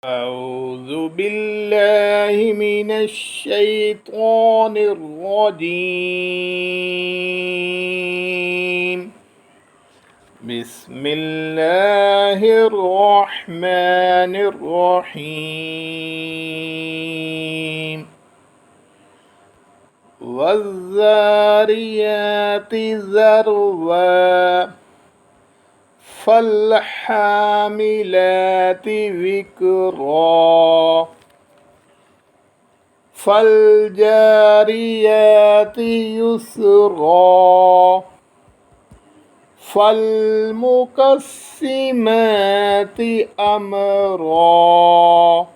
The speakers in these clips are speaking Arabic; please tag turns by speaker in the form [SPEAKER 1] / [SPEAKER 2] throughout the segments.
[SPEAKER 1] أعوذ بالله من الشيطان الرجيم. بسم الله الرحمن الرحيم. والذاريات ذروا فالحاملات وقرا فالجاريات يسرا فالمقسمات أمرا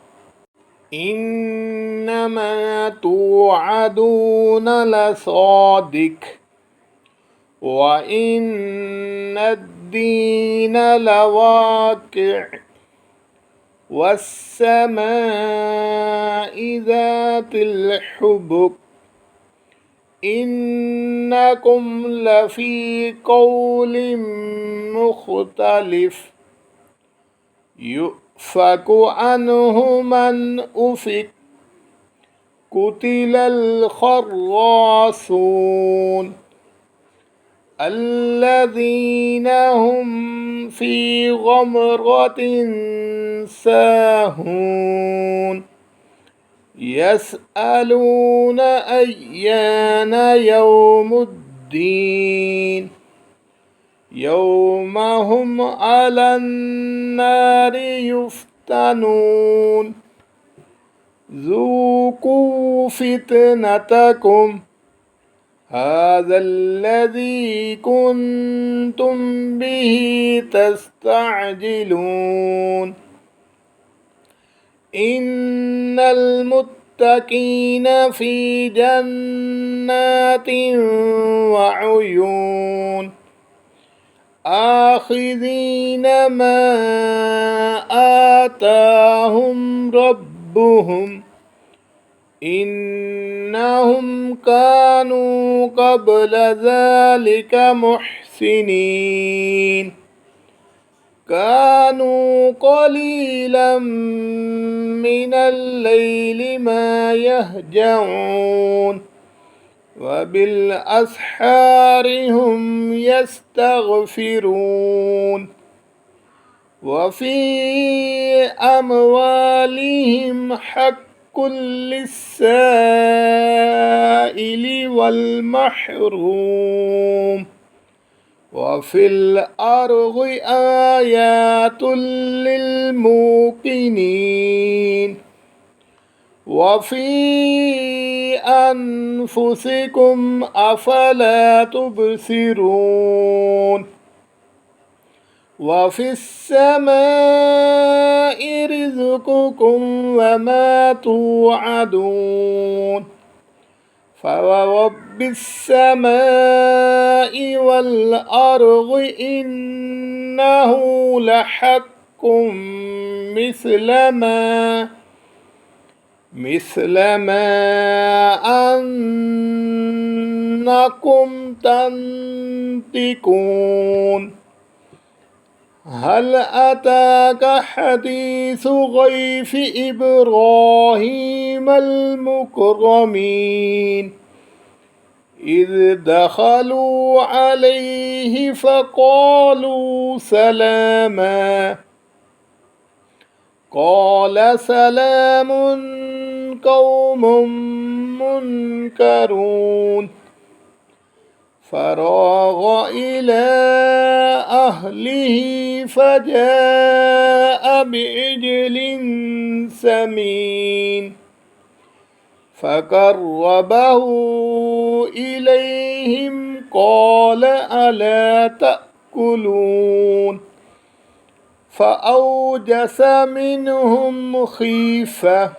[SPEAKER 1] إنما توعدون لصادق وإن الدين لواقع والسماء ذات الحبك إنكم لفي قول مختلف يؤفك عنه من أفك قتل الخراصون الذين هم في غمرة ساهون يسألون أيان يوم الدين يوم هم على النار يفتنون ذوقوا فتنتكم هذا الذي كنتم به تستعجلون إن المتقين في جنات وعيون آخذين ما آتاهم ربهم إنهم كانوا قبل ذلك محسنين كانوا قليلا من الليل ما يهجعون وبالأسحار هم يستغفرون وفي أموالهم حق للسائل والمحروم وفي الأرض آيات للموقنين وفي أنفسكم أفلا تبصرون وفي السماء رزقكم وما توعدون فورب السماء والأرض إنه لحق مثل ما أنكم تنطقون هل أتاك حديث ضيف إبراهيم المكرمين إذ دخلوا عليه فقالوا سلاما قال سلام قوم منكرون فراغ إلى أهله فجاء بعجل سمين فقربه إليهم قال ألا تأكلون فأوجس منهم خيفة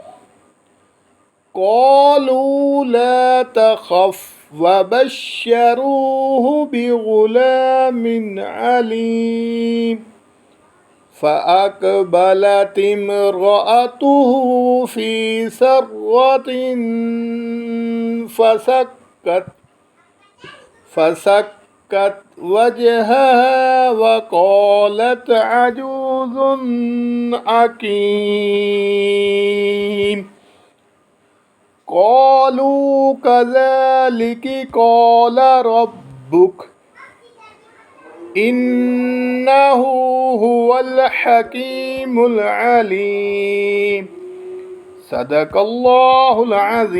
[SPEAKER 1] قالوا لا تخف وبشروه بغلام عليم فأقبلت امرأته في سرة فسكت وجهها وقالت عجوز عقيم كذلك قال ربك إنه هو الحكيم العليم صدق الله العظيم